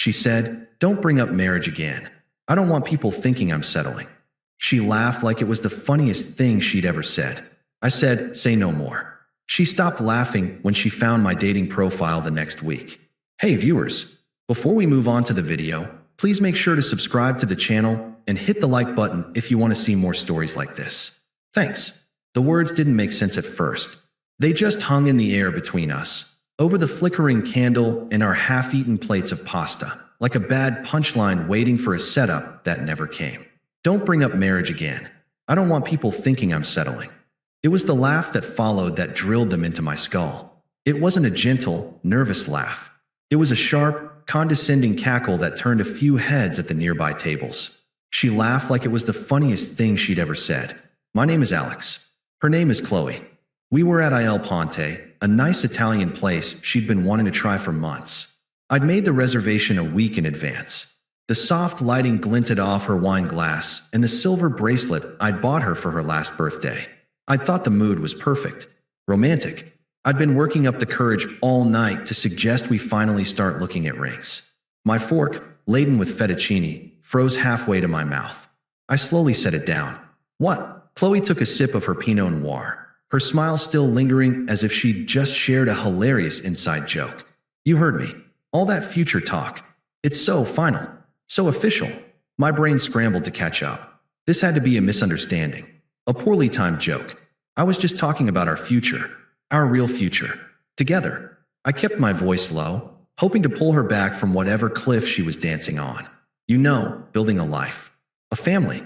She said, "Don't bring up marriage again. I don't want people thinking I'm settling." She laughed like it was the funniest thing she'd ever said. I said, "Say no more." She stopped laughing when she found my dating profile the next week. Hey viewers, before we move on to the video, please make sure to subscribe to the channel and hit the like button if you want to see more stories like this. Thanks. The words didn't make sense at first. They just hung in the air between us, over the flickering candle and our half-eaten plates of pasta, like a bad punchline waiting for a setup that never came. Don't bring up marriage again. I don't want people thinking I'm settling. It was the laugh that followed that drilled them into my skull. It wasn't a gentle, nervous laugh. It was a sharp, condescending cackle that turned a few heads at the nearby tables. She laughed like it was the funniest thing she'd ever said. My name is Alex. Her name is Qley. We were at Il Ponte, a nice Italian place she'd been wanting to try for months. I'd made the reservation a week in advance. The soft lighting glinted off her wine glass and the silver bracelet I'd bought her for her last birthday. I thought the mood was perfect. Romantic. I'd been working up the courage all night to suggest we finally start looking at rings. My fork, laden with fettuccine, froze halfway to my mouth. I slowly set it down. What? Qley took a sip of her Pinot Noir, her smile still lingering as if she'd just shared a hilarious inside joke. You heard me. All that future talk. It's so final. So official. My brain scrambled to catch up. This had to be a misunderstanding. A poorly timed joke. I was just talking about our future. Our real future. Together. I kept my voice low, hoping to pull her back from whatever cliff she was dancing on. You know, building a life. A family.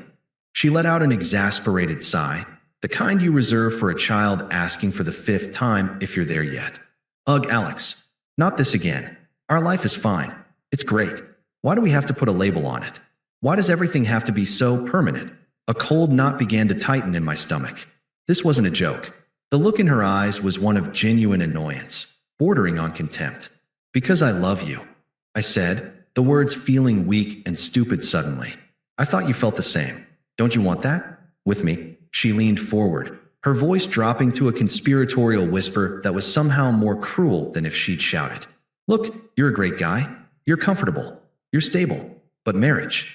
She let out an exasperated sigh, the kind you reserve for a child asking for the 5th time if you're there yet. Ugh, Alex. Not this again. Our life is fine. It's great. Why do we have to put a label on it? Why does everything have to be so permanent? A cold knot began to tighten in my stomach. This wasn't a joke. The look in her eyes was one of genuine annoyance, bordering on contempt. Because I love you, I said, the words feeling weak and stupid suddenly. I thought you felt the same. Don't you want that? With me? She leaned forward, her voice dropping to a conspiratorial whisper that was somehow more cruel than if she'd shouted. Look, you're a great guy. You're comfortable. You're stable. But marriage?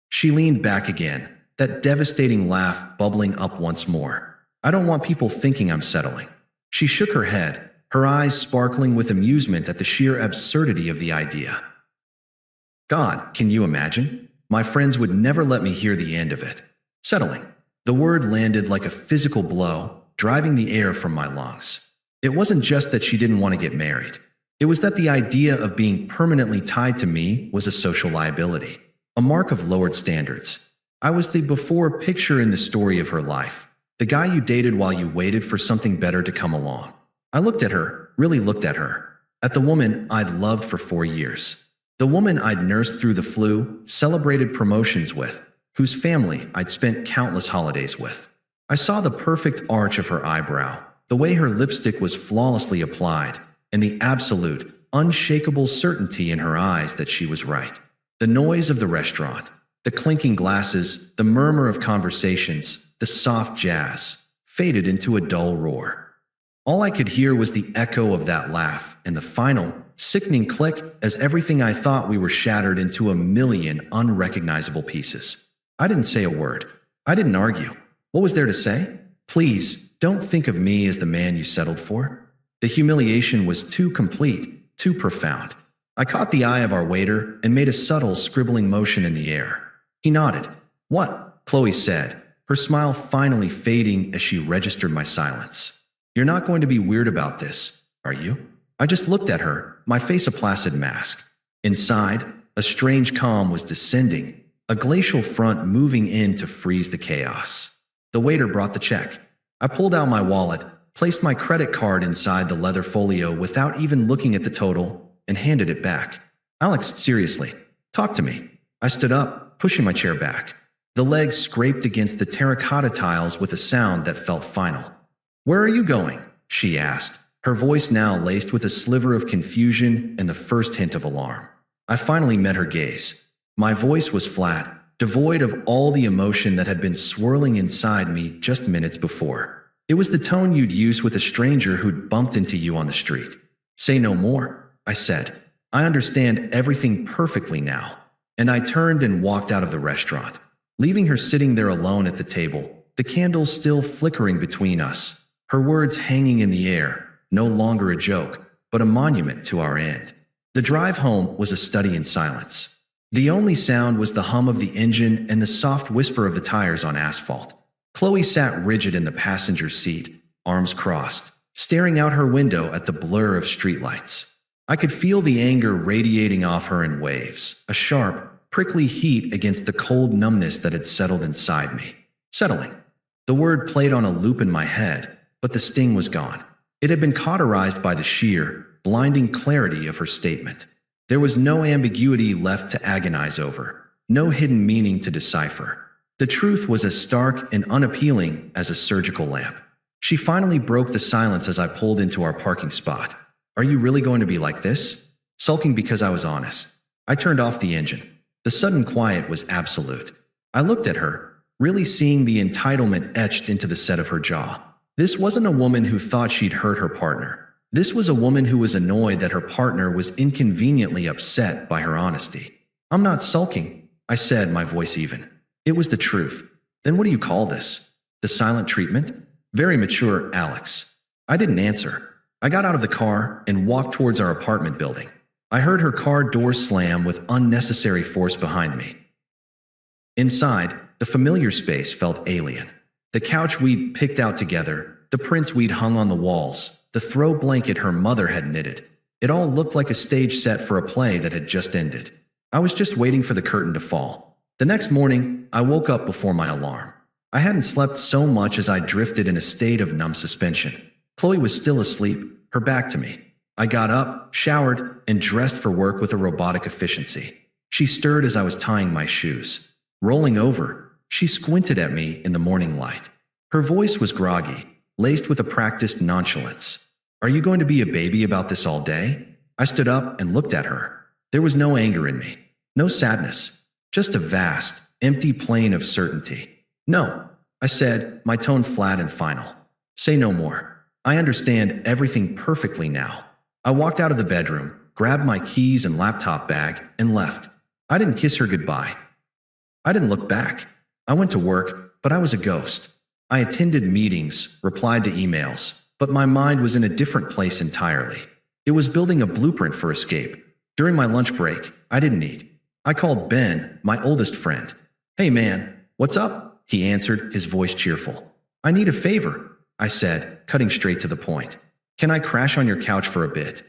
She leaned back again, that devastating laugh bubbling up once more. I don't want people thinking I'm settling. She shook her head, her eyes sparkling with amusement at the sheer absurdity of the idea. God, can you imagine? My friends would never let me hear the end of it. Settling. The word landed like a physical blow, driving the air from my lungs. It wasn't just that she didn't want to get married. It was that the idea of being permanently tied to me was a social liability, a mark of lowered standards. I was the before picture in the story of her life, the guy you dated while you waited for something better to come along. I looked at her, really looked at her, at the woman I'd loved for 4 years. The woman I'd nursed through the flu, celebrated promotions with, whose family I'd spent countless holidays with. I saw the perfect arch of her eyebrow, the way her lipstick was flawlessly applied, and the absolute, unshakable certainty in her eyes that she was right. The noise of the restaurant, the clinking glasses, the murmur of conversations, the soft jazz, faded into a dull roar. All I could hear was the echo of that laugh and the final, sickening click as everything I thought we were shattered into a million unrecognizable pieces. I didn't say a word. I didn't argue. What was there to say? Please, don't think of me as the man you settled for. The humiliation was too complete, too profound. I caught the eye of our waiter and made a subtle scribbling motion in the air. He nodded. What? Qley said, her smile finally fading as she registered my silence. You're not going to be weird about this, are you? I just looked at her, my face a placid mask. Inside, a strange calm was descending, a glacial front moving in to freeze the chaos. The waiter brought the check. I pulled out my wallet, placed my credit card inside the leather folio without even looking at the total, and handed it back. Alex, seriously, talk to me. I stood up, pushing my chair back. The legs scraped against the terracotta tiles with a sound that felt final. Where are you going? She asked, her voice now laced with a sliver of confusion and the first hint of alarm. I finally met her gaze. My voice was flat, devoid of all the emotion that had been swirling inside me just minutes before. It was the tone you'd use with a stranger who'd bumped into you on the street. Say no more, I said. I understand everything perfectly now. And I turned and walked out of the restaurant, leaving her sitting there alone at the table, the candles still flickering between us, her words hanging in the air, no longer a joke, but a monument to our end. The drive home was a study in silence. The only sound was the hum of the engine and the soft whisper of the tires on asphalt. Qley sat rigid in the passenger seat, arms crossed, staring out her window at the blur of streetlights. I could feel the anger radiating off her in waves, a sharp, prickly heat against the cold numbness that had settled inside me. Settling. The word played on a loop in my head, but the sting was gone. It had been cauterized by the sheer, blinding clarity of her statement. There was no ambiguity left to agonize over, no hidden meaning to decipher. The truth was as stark and unappealing as a surgical lamp. She finally broke the silence as I pulled into our parking spot. Are you really going to be like this? Sulking because I was honest. I turned off the engine. The sudden quiet was absolute. I looked at her, really seeing the entitlement etched into the set of her jaw. This wasn't a woman who thought she'd hurt her partner. This was a woman who was annoyed that her partner was inconveniently upset by her honesty. I'm not sulking, I said, my voice even. It was the truth. Then what do you call this? The silent treatment? Very mature, Alex. I didn't answer. I got out of the car and walked towards our apartment building. I heard her car door slam with unnecessary force behind me. Inside, the familiar space felt alien. The couch we'd picked out together, the prints we'd hung on the walls, the throw blanket her mother had knitted. It all looked like a stage set for a play that had just ended. I was just waiting for the curtain to fall. The next morning, I woke up before my alarm. I hadn't slept so much as I drifted in a state of numb suspension. Qley was still asleep, her back to me. I got up, showered, and dressed for work with a robotic efficiency. She stirred as I was tying my shoes. Rolling over, she squinted at me in the morning light. Her voice was groggy, laced with a practiced nonchalance. Are you going to be a baby about this all day? I stood up and looked at her. There was no anger in me, no sadness, just a vast, empty plain of certainty. No, I said, my tone flat and final. Say no more. I understand everything perfectly now. I walked out of the bedroom, grabbed my keys and laptop bag, and left. I didn't kiss her goodbye. I didn't look back. I went to work, but I was a ghost. I attended meetings, replied to emails, but my mind was in a different place entirely. It was building a blueprint for escape. During my lunch break, I didn't eat. I called Ben, my oldest friend. Hey man, what's up? He answered, his voice cheerful. I need a favor, I said, cutting straight to the point. Can I crash on your couch for a bit?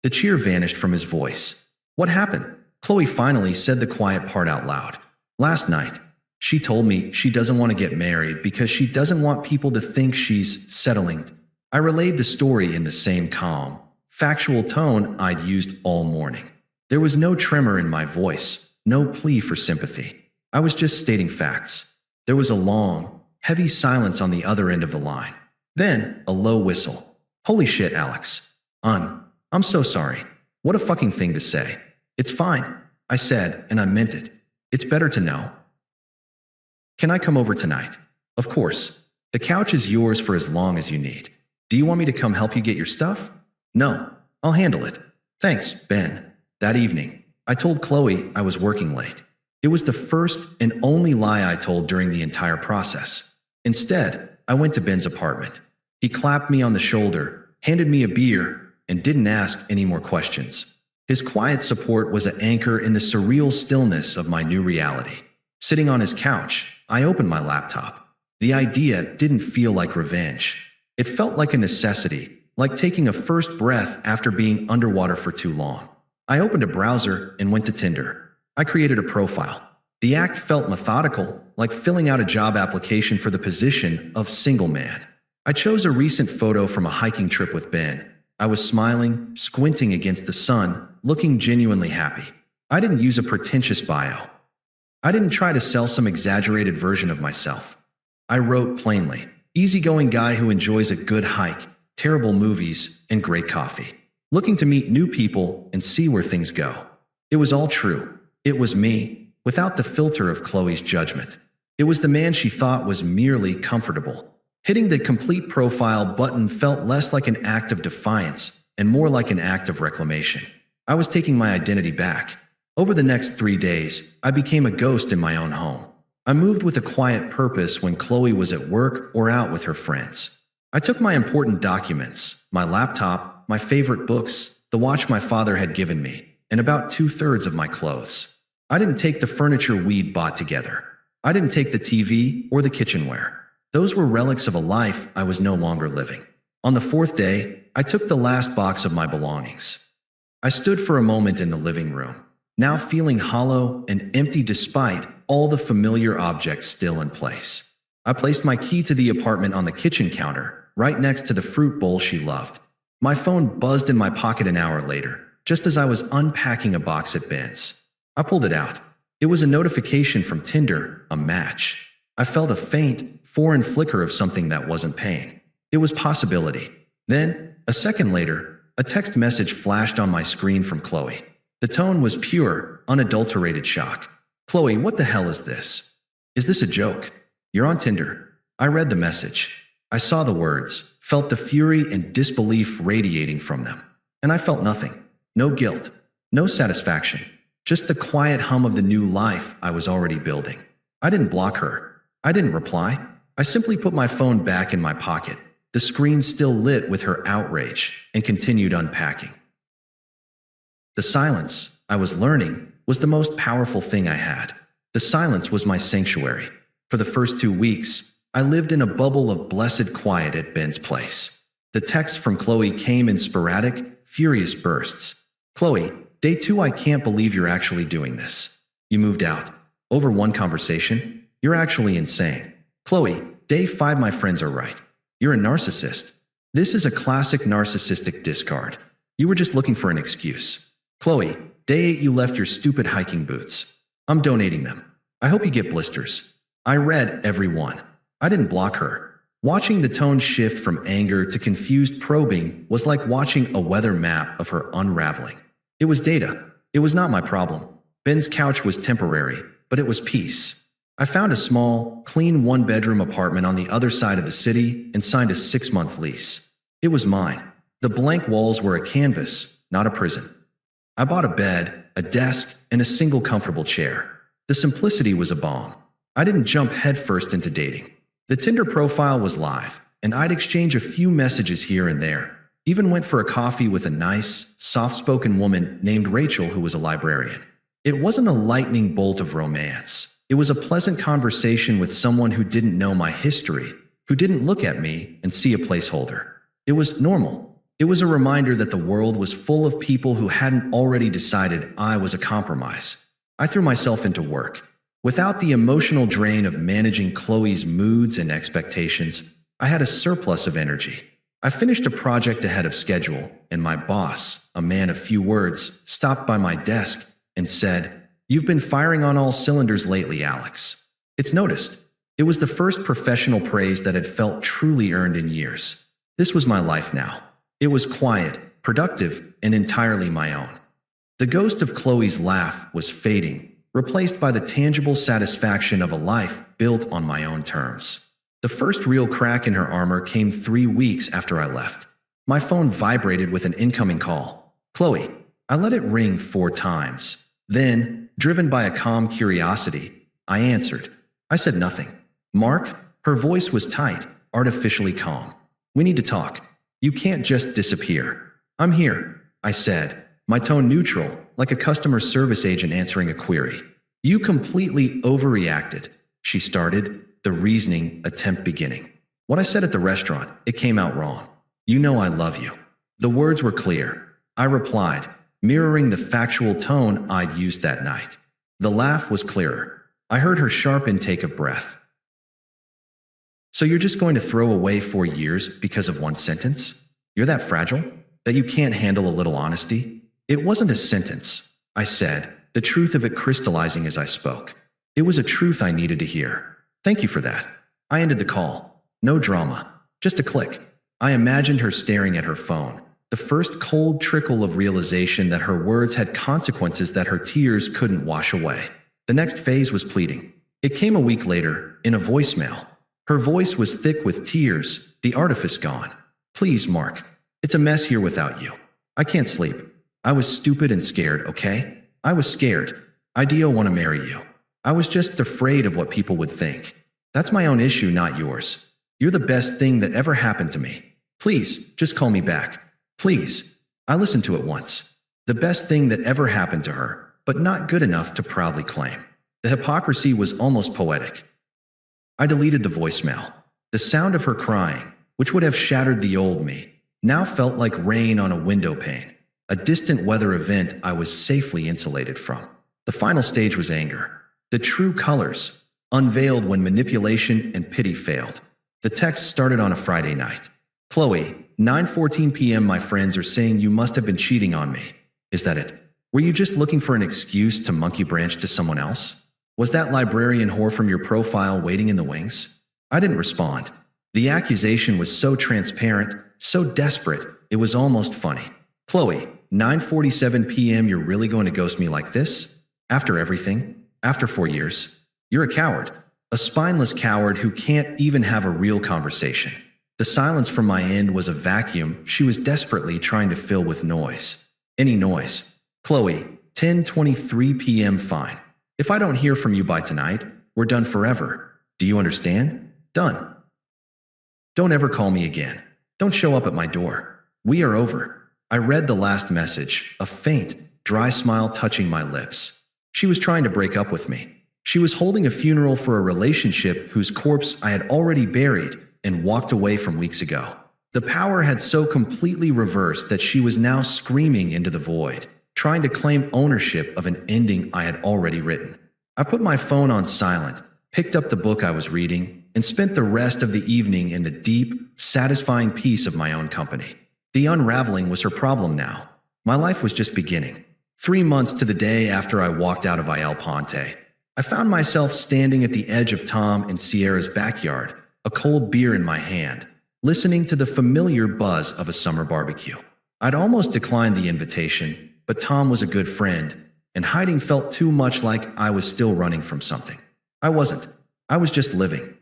The cheer vanished from his voice. What happened? Qley finally said the quiet part out loud. Last night, she told me she doesn't want to get married because she doesn't want people to think she's settling. I relayed the story in the same calm, factual tone I'd used all morning. There was no tremor in my voice, no plea for sympathy. I was just stating facts. There was a long, heavy silence on the other end of the line. Then, a low whistle. Holy shit, Alex. I'm so sorry. What a fucking thing to say. It's fine, I said, and I meant it. It's better to know. Can I come over tonight? Of course. The couch is yours for as long as you need. Do you want me to come help you get your stuff? No, I'll handle it. Thanks, Ben. That evening, I told Qley I was working late. It was the first and only lie I told during the entire process. Instead, I went to Ben's apartment. He clapped me on the shoulder, handed me a beer, and didn't ask any more questions. His quiet support was an anchor in the surreal stillness of my new reality. Sitting on his couch, I opened my laptop. The idea didn't feel like revenge. It felt like a necessity, like taking a first breath after being underwater for too long. I opened a browser and went to Tinder. I created a profile. The act felt methodical, like filling out a job application for the position of single man. I chose a recent photo from a hiking trip with Ben. I was smiling, squinting against the sun, looking genuinely happy. I didn't use a pretentious bio. I didn't try to sell some exaggerated version of myself. I wrote plainly, easygoing guy who enjoys a good hike, terrible movies, and great coffee. Looking to meet new people and see where things go. It was all true. It was me, without the filter of Qley's judgment. It was the man she thought was merely comfortable. Hitting the complete profile button felt less like an act of defiance and more like an act of reclamation. I was taking my identity back. Over the next 3 days, I became a ghost in my own home. I moved with a quiet purpose when Qley was at work or out with her friends. I took my important documents, my laptop, my favorite books, the watch my father had given me, and about 2/3 of my clothes. I didn't take the furniture we'd bought together. I didn't take the TV or the kitchenware. Those were relics of a life I was no longer living. On the 4th day, I took the last box of my belongings. I stood for a moment in the living room, now feeling hollow and empty despite all the familiar objects still in place. I placed my key to the apartment on the kitchen counter, right next to the fruit bowl she loved. My phone buzzed in my pocket an hour later, just as I was unpacking a box at Ben's. I pulled it out. It was a notification from Tinder, a match. I felt a faint, foreign flicker of something that wasn't pain. It was possibility. Then, a second later, a text message flashed on my screen from Qley. The tone was pure, unadulterated shock. "Qley, what the hell is this? Is this a joke? You're on Tinder." I read the message. I saw the words, felt the fury and disbelief radiating from them. And I felt nothing. No guilt. No satisfaction. Just the quiet hum of the new life I was already building. I didn't block her. I didn't reply. I simply put my phone back in my pocket, the screen still lit with her outrage, and continued unpacking. The silence, I was learning, was the most powerful thing I had. The silence was my sanctuary. For the first 2 weeks, I lived in a bubble of blessed quiet at Ben's place. The texts from Qley came in sporadic, furious bursts. "Qley, day 2, I can't believe you're actually doing this. You moved out. Over one conversation? You're actually insane. Qley, day 5, my friends are right. You're a narcissist. This is a classic narcissistic discard. You were just looking for an excuse. Qley, day 8, you left your stupid hiking boots. I'm donating them. I hope you get blisters." I read every one. I didn't block her. Watching the tone shift from anger to confused probing was like watching a weather map of her unraveling. It was data. It was not my problem. Ben's couch was temporary, but it was peace. I found a small, clean one-bedroom apartment on the other side of the city and signed a 6-month lease. It was mine. The blank walls were a canvas, not a prison. I bought a bed, a desk, and a single comfortable chair. The simplicity was a balm. I didn't jump headfirst into dating. The Tinder profile was live, and I'd exchange a few messages here and there. Even went for a coffee with a nice, soft-spoken woman named Rachel who was a librarian. It wasn't a lightning bolt of romance. It was a pleasant conversation with someone who didn't know my history, who didn't look at me and see a placeholder. It was normal. It was a reminder that the world was full of people who hadn't already decided I was a compromise. I threw myself into work. Without the emotional drain of managing Qley's moods and expectations, I had a surplus of energy. I finished a project ahead of schedule, and my boss, a man of few words, stopped by my desk and said, "You've been firing on all cylinders lately, Alex." It's noticed. It was the first professional praise that had felt truly earned in years. This was my life now. It was quiet, productive, and entirely my own. The ghost of Qley's laugh was fading, replaced by the tangible satisfaction of a life built on my own terms. The first real crack in her armor came 3 weeks after I left. My phone vibrated with an incoming call. "Qley." I let it ring 4 times. Then, driven by a calm curiosity, I answered. I said nothing. "Mark?" Her voice was tight, artificially calm. "We need to talk. You can't just disappear." "I'm here," I said, my tone neutral, like a customer service agent answering a query. "You completely overreacted," she started, the reasoning attempt beginning. "What I said at the restaurant, it came out wrong. You know I love you." The words were clear. I replied, mirroring the factual tone I'd used that night. The laugh was clearer. I heard her sharp intake of breath. "So you're just going to throw away 4 years because of one sentence? You're that fragile? That you can't handle a little honesty?" It wasn't a sentence, I said, the truth of it crystallizing as I spoke. It was a truth I needed to hear. "Thank you for that." I ended the call. No drama. Just a click. I imagined her staring at her phone, the first cold trickle of realization that her words had consequences that her tears couldn't wash away. The next phase was pleading. It came a week later, in a voicemail. Her voice was thick with tears, the artifice gone. "Please, Mark. It's a mess here without you. I can't sleep. I was stupid and scared, okay? I was scared. I do want to marry you. I was just afraid of what people would think. That's my own issue, not yours. You're the best thing that ever happened to me. Please, just call me back. Please. I listened to it once. The best thing that ever happened to her, but not good enough to proudly claim. The hypocrisy was almost poetic. I deleted the voicemail. The sound of her crying, which would have shattered the old me, now felt like rain on a window pane, a distant weather event I was safely insulated from. The final stage was anger. The true colors, unveiled when manipulation and pity failed. The text started on a Friday night. Qley, 9:14 p.m. My friends are saying you must have been cheating on me. Is that it? Were you just looking for an excuse to monkey branch to someone else? Was that librarian whore from your profile waiting in the wings? I didn't respond. The accusation was so transparent, so desperate, it was almost funny. Qley, 9:47 p.m. You're really going to ghost me like this? After everything? After 4 years? You're a coward. A spineless coward who can't even have a real conversation. The silence from my end was a vacuum she was desperately trying to fill with noise. Any noise. Qley, 10:23 p.m. Fine. If I don't hear from you by tonight, we're done forever. Do you understand? Done. Don't ever call me again. Don't show up at my door. We are over. I read the last message, a faint, dry smile touching my lips. She was trying to break up with me. She was holding a funeral for a relationship whose corpse I had already buried and walked away from weeks ago. The power had so completely reversed that she was now screaming into the void, trying to claim ownership of an ending I had already written. I put my phone on silent, picked up the book I was reading, and spent the rest of the evening in the deep, satisfying peace of my own company. The unraveling was her problem now. My life was just beginning. 3 months to the day after I walked out of Il Ponte, I found myself standing at the edge of Tom and Sierra's backyard, a cold beer in my hand, listening to the familiar buzz of a summer barbecue. I'd almost declined the invitation, but Tom was a good friend, and hiding felt too much like I was still running from something. I wasn't. I was just living.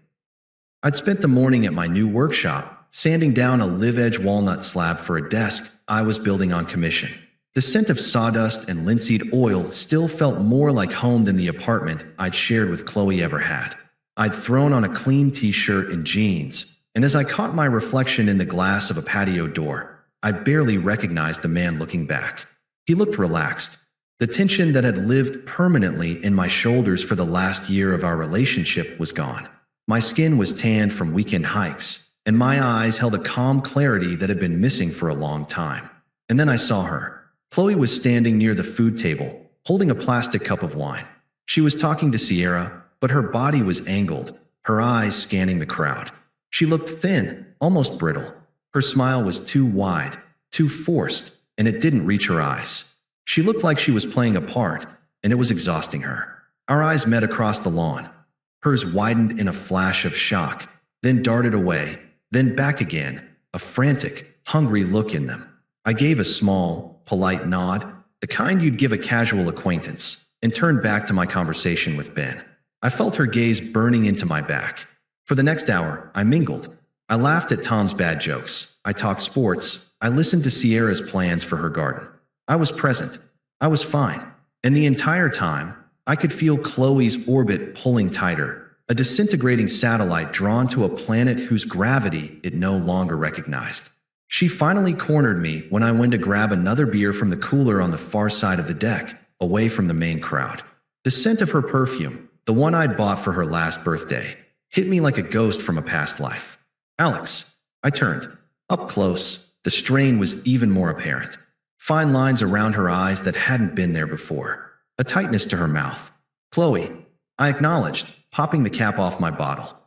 I'd spent the morning at my new workshop, sanding down a live-edge walnut slab for a desk I was building on commission. The scent of sawdust and linseed oil still felt more like home than the apartment I'd shared with Qley ever had. I'd thrown on a clean t-shirt and jeans, and as I caught my reflection in the glass of a patio door, I barely recognized the man looking back. He looked relaxed. The tension that had lived permanently in my shoulders for the last year of our relationship was gone. My skin was tanned from weekend hikes, and my eyes held a calm clarity that had been missing for a long time. And then I saw her. Qley was standing near the food table, holding a plastic cup of wine. She was talking to Sierra, but her body was angled, her eyes scanning the crowd. She looked thin, almost brittle. Her smile was too wide, too forced, and it didn't reach her eyes. She looked like she was playing a part, and it was exhausting her. Our eyes met across the lawn. Hers widened in a flash of shock, then darted away, then back again, a frantic, hungry look in them. I gave a small, polite nod, the kind you'd give a casual acquaintance, and turned back to my conversation with Ben. I felt her gaze burning into my back. For the next hour, I mingled. I laughed at Tom's bad jokes. I talked sports. I listened to Sierra's plans for her garden. I was present. I was fine. And the entire time, I could feel Qley's orbit pulling tighter, a disintegrating satellite drawn to a planet whose gravity it no longer recognized. She finally cornered me when I went to grab another beer from the cooler on the far side of the deck, away from the main crowd. The scent of her perfume, the one I'd bought for her last birthday, hit me like a ghost from a past life. Alex. I turned. Up close, the strain was even more apparent. Fine lines around her eyes that hadn't been there before. A tightness to her mouth. Qley. I acknowledged, popping the cap off my bottle.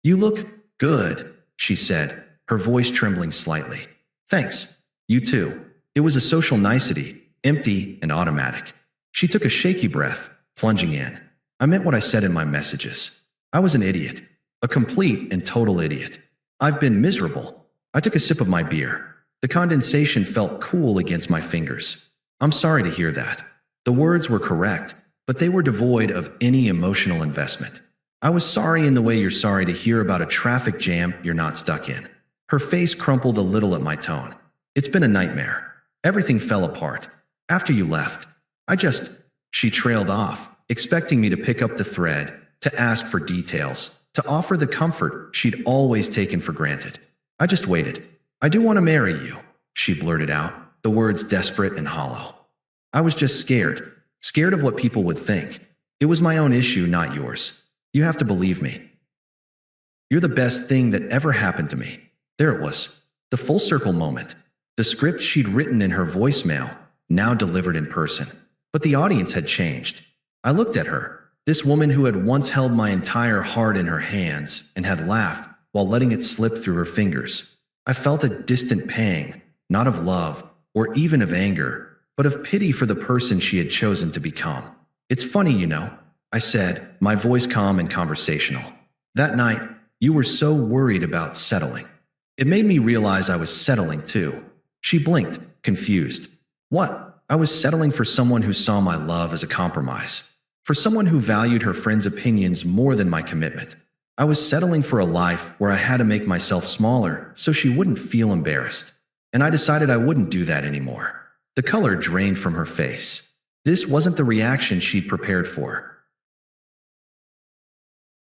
You look good, she said, her voice trembling slightly. Thanks. You too. It was a social nicety, empty and automatic. She took a shaky breath, plunging in. I meant what I said in my messages. I was an idiot. A complete and total idiot. I've been miserable. I took a sip of my beer. The condensation felt cool against my fingers. I'm sorry to hear that. The words were correct, but they were devoid of any emotional investment. I was sorry in the way you're sorry to hear about a traffic jam you're not stuck in. Her face crumpled a little at my tone. It's been a nightmare. Everything fell apart. After you left, She trailed off, expecting me to pick up the thread, to ask for details, to offer the comfort she'd always taken for granted. I just waited. I do want to marry you, she blurted out, the words desperate and hollow. I was just scared of what people would think. It was my own issue, not yours. You have to believe me. You're the best thing that ever happened to me. There it was, the full circle moment. The script she'd written in her voicemail, now delivered in person. But the audience had changed. I looked at her, this woman who had once held my entire heart in her hands and had laughed while letting it slip through her fingers. I felt a distant pang, not of love or even of anger, but of pity for the person she had chosen to become. It's funny, you know, I said, my voice calm and conversational. That night, you were so worried about settling. It made me realize I was settling too. She blinked, confused. What? I was settling for someone who saw my love as a compromise. For someone who valued her friend's opinions more than my commitment. I was settling for a life where I had to make myself smaller so she wouldn't feel embarrassed. And I decided I wouldn't do that anymore. The color drained from her face. This wasn't the reaction she'd prepared for.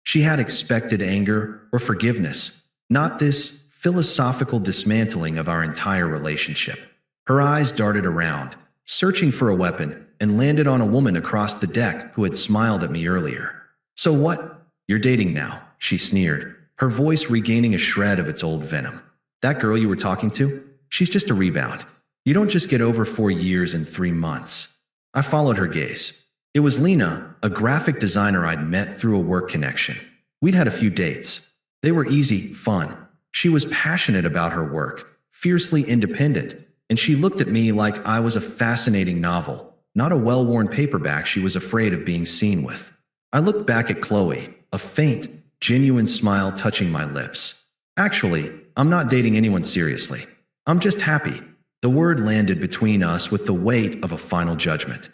She had expected anger or forgiveness, not this philosophical dismantling of our entire relationship. Her eyes darted around, searching for a weapon, and landed on a woman across the deck who had smiled at me earlier. So what? You're dating now, she sneered, her voice regaining a shred of its old venom. That girl you were talking to? She's just a rebound. You don't just get over 4 years in 3 months. I followed her gaze. It was Lena, a graphic designer I'd met through a work connection. We'd had a few dates. They were easy, fun. She was passionate about her work, fiercely independent, and she looked at me like I was a fascinating novel, not a well-worn paperback she was afraid of being seen with. I looked back at Qley, a faint, genuine smile touching my lips. Actually, I'm not dating anyone seriously. I'm just happy. The word landed between us with the weight of a final judgment.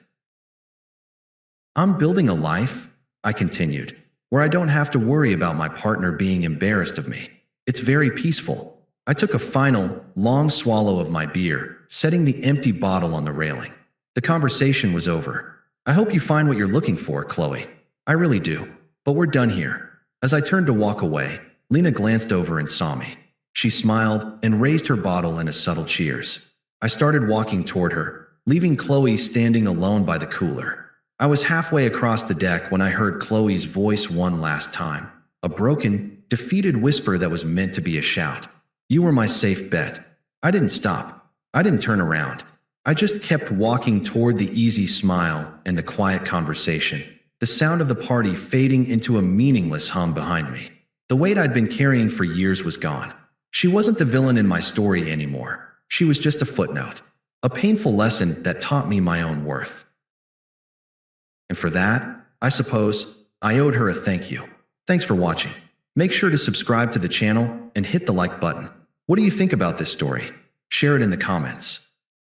I'm building a life, I continued, where I don't have to worry about my partner being embarrassed of me. It's very peaceful. I took a final, long swallow of my beer, setting the empty bottle on the railing. The conversation was over. I hope you find what you're looking for, Qley. I really do. But we're done here. As I turned to walk away, Lena glanced over and saw me. She smiled and raised her bottle in a subtle cheers. I started walking toward her, leaving Qley standing alone by the cooler. I was halfway across the deck when I heard Qley's voice one last time, a broken, defeated whisper that was meant to be a shout. You were my safe bet. I didn't stop. I didn't turn around. I just kept walking toward the easy smile and the quiet conversation, the sound of the party fading into a meaningless hum behind me. The weight I'd been carrying for years was gone. She wasn't the villain in my story anymore. She was just a footnote, a painful lesson that taught me my own worth. And for that, I suppose, I owed her a thank you. Thanks for watching. Make sure to subscribe to the channel and hit the like button. What do you think about this story? Share it in the comments.